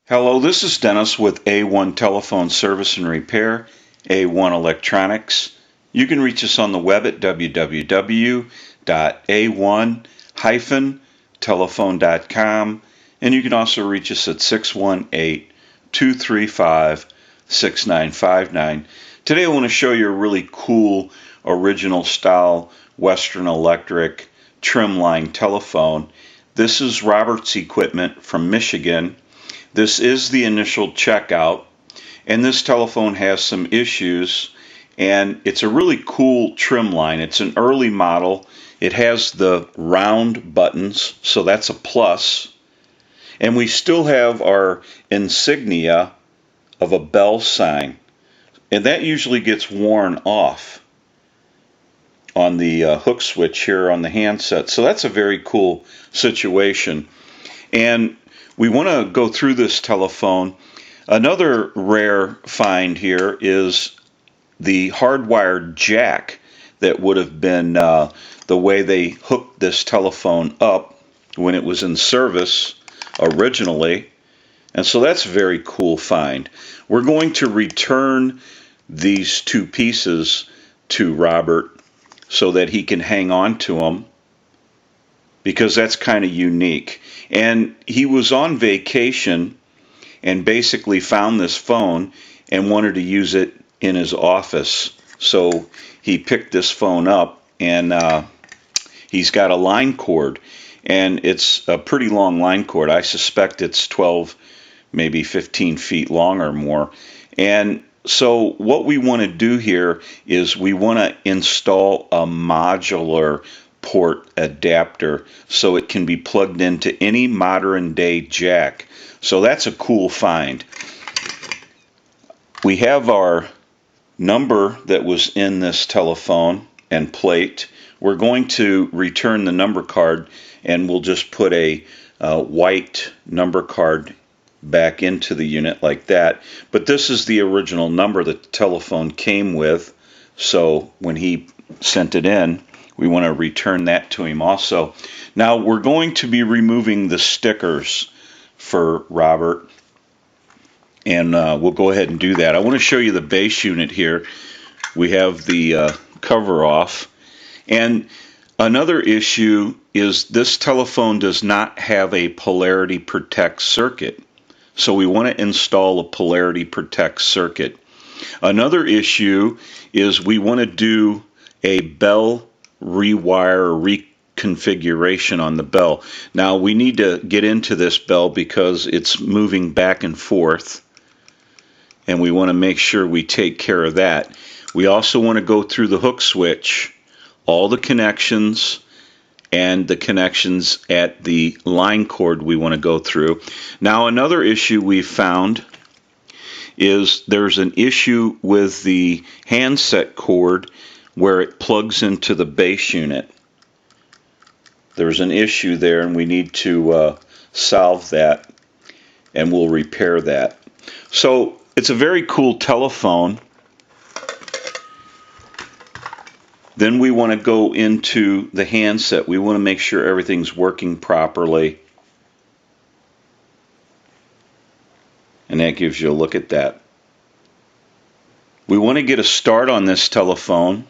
Hello, this is Dennis with A1 Telephone Service and Repair, A1 Electronics. You can reach us on the web at www.a1-telephone.com, and you can also reach us at 618-235-6959. Today I want to show you a really cool original style Western Electric trim line telephone. This is Robert's equipment from Michigan. This is the initial checkout, and this telephone has some issues, and it's a really cool trim line. It's an early model. It has the round buttons, so that's a plus. And we still have our insignia of a bell sign, and that usually gets worn off on the hook switch here on the handset. So that's a very cool situation. And we want to go through this telephone. Another rare find here is the hardwired jack that would have been the way they hooked this telephone up when it was in service originally. And so that's a very cool find. We're going to return these two pieces to Robert so that he can hang on to them, because that's kind of unique. And he was on vacation and basically found this phone and wanted to use it in his office. So he picked this phone up, and he's got a line cord, and it's a pretty long line cord. I suspect it's 12, maybe 15 feet long or more. And so what we want to do here is we want to install a modular port adapter so it can be plugged into any modern day jack. So that's a cool find. We have our number that was in this telephone and plate. We're going to return the number card, and we'll just put a white number card back into the unit like that. But this is the original number that the telephone came with, so when he sent it in, we want to return that to him also. Now we're going to be removing the stickers for Robert, and we'll go ahead and do that. I want to show you the base unit here. We have the cover off, and another issue is this telephone does not have a Polarity Protect circuit, so we want to install a Polarity Protect circuit. Another issue is we want to do a bell rewire or reconfiguration on the bell. Now we need to get into this bell because it's moving back and forth, and we want to make sure we take care of that. We also want to go through the hook switch, all the connections, and the connections at the line cord we want to go through. Now another issue we found is there's an issue with the handset cord where it plugs into the base unit. There's an issue there, and we need to solve that, and we'll repair that. So it's a very cool telephone. Then we want to go into the handset. We want to make sure everything's working properly. And that gives you a look at that. We want to get a start on this telephone,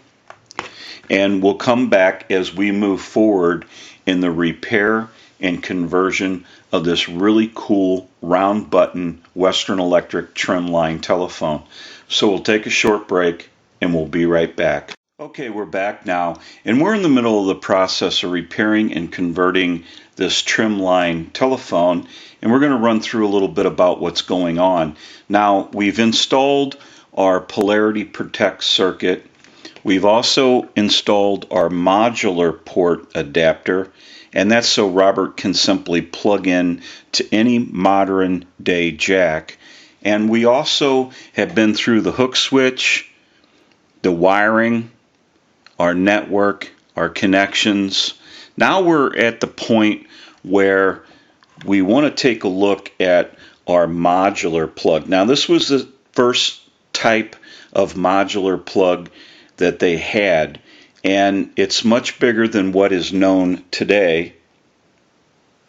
and we'll come back as we move forward in the repair and conversion of this really cool round button Western Electric trim line telephone. So we'll take a short break, and we'll be right back. Okay, we're back now, and we're in the middle of the process of repairing and converting this trim line telephone, and we're going to run through a little bit about what's going on. Now, we've installed our Polarity Protect circuit. We've also installed our modular port adapter, and that's so Robert can simply plug in to any modern day jack. And we also have been through the hook switch, the wiring, our network, our connections. Now we're at the point where we want to take a look at our modular plug. Now this was the first type of modular plug that they had, and it's much bigger than what is known today.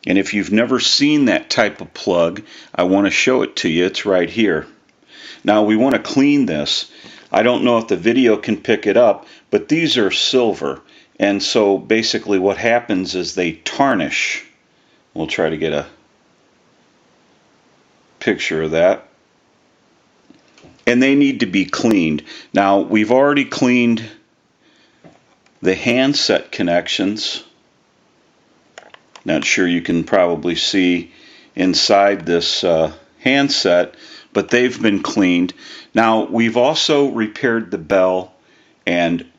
And if you've never seen that type of plug, I want to show it to you. It's right here. Now we want to clean this. I don't know if the video can pick it up, but these are silver. And so basically what happens is they tarnish. We'll try to get a picture of that. And they need to be cleaned. Now we've already cleaned the handset connections. Not sure you can probably see inside this handset, but they've been cleaned. Now we've also repaired the bell, and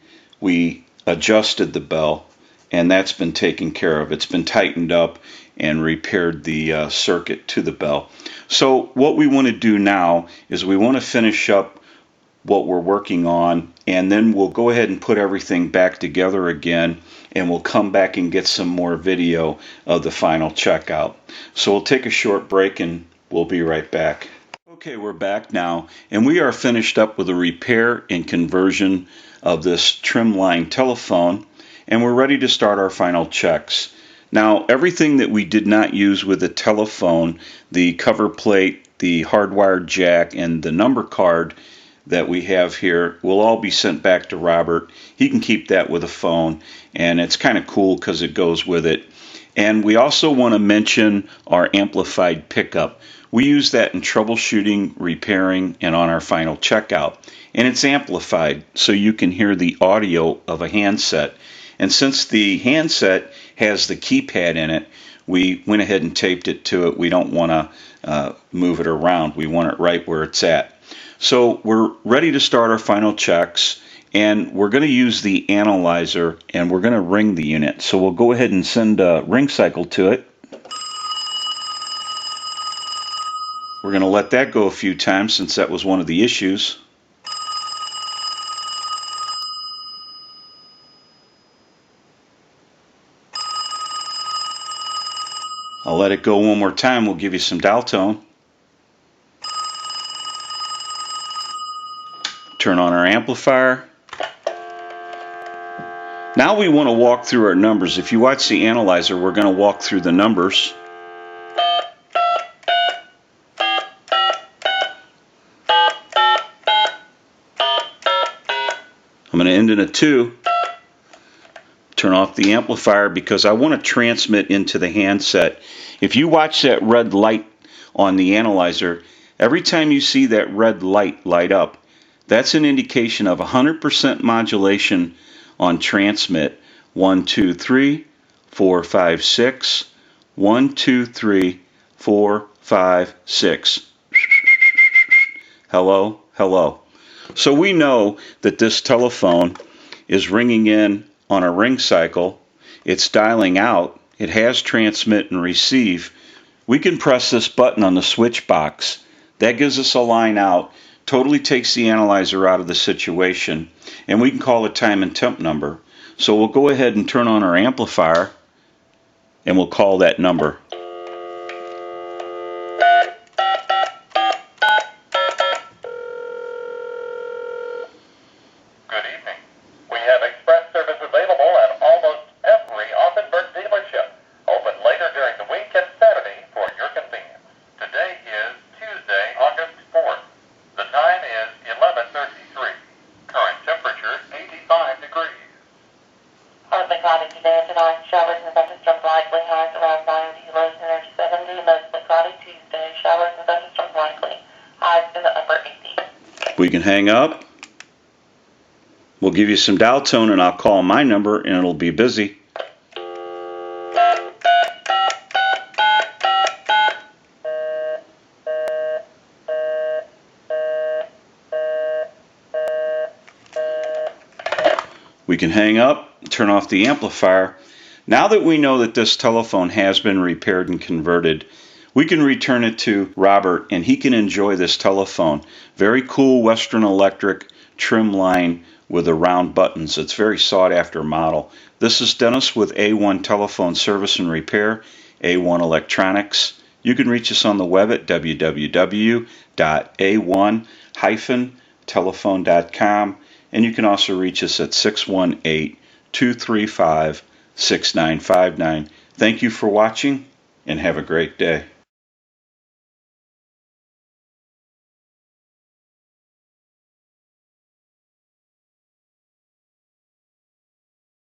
we adjusted the bell, and that's been taken care of. It's been tightened up and repaired the circuit to the bell. So what we want to do now is we want to finish up what we're working on, and then we'll go ahead and put everything back together again, and we'll come back and get some more video of the final checkout. So we'll take a short break and we'll be right back. Okay, we're back now, and we are finished up with a repair and conversion of this Trimline telephone, and we're ready to start our final checks. Now, everything that we did not use with the telephone, the cover plate, the hardwired jack, and the number card that we have here will all be sent back to Robert. He can keep that with a phone, and it's kind of cool because it goes with it. And we also want to mention our amplified pickup. We use that in troubleshooting, repairing, and on our final checkout. And it's amplified so you can hear the audio of a handset. And since the handset has the keypad in it, we went ahead and taped it to it. We don't want to move it around. We want it right where it's at. So we're ready to start our final checks, and we're going to use the analyzer, and we're going to ring the unit. So we'll go ahead and send a ring cycle to it. We're going to let that go a few times since that was one of the issues. I'll let it go one more time. We'll give you some dial tone. Turn on our amplifier. Now we want to walk through our numbers. If you watch the analyzer, we're going to walk through the numbers. I'm going to end in a 2. Turn off the amplifier because I want to transmit into the handset. If you watch that red light on the analyzer, every time you see that red light light up, that's an indication of 100% modulation on transmit. 1, 2, 3, 4, 5, 6. 1, 2, 3, 4, 5, 6. Hello, hello. So we know that this telephone is ringing in on a ring cycle. It's dialing out. It has transmit and receive. We can press this button on the switch box. That gives us a line out. Totally takes the analyzer out of the situation, and we can call a time and temp number. So we'll go ahead and turn on our amplifier, and we'll call that number. Good evening. We have express service available at almost every Offenburg dealership. Open later during the week and Saturday for your convenience. Today is Tuesday, August 4th. The time is 11:33. Current temperature 85 degrees. Partly cloudy today and tonight. Showers and thunderstorms likely. Highs around 90. Lows near 70. Mostly cloudy Tuesday. Showers and thunderstorms likely. Highs in the upper 80s. We can hang up. We'll give you some dial tone, and I'll call my number, and it'll be busy. We can hang up, turn off the amplifier. Now that we know that this telephone has been repaired and converted, we can return it to Robert, and he can enjoy this telephone. Very cool Western Electric Trimline with the round buttons. It's a very sought after model. This is Dennis with A1 Telephone Service and Repair, A1 Electronics. You can reach us on the web at www.a1-telephone.com, and you can also reach us at 618-235-6959. Thank you for watching, and have a great day.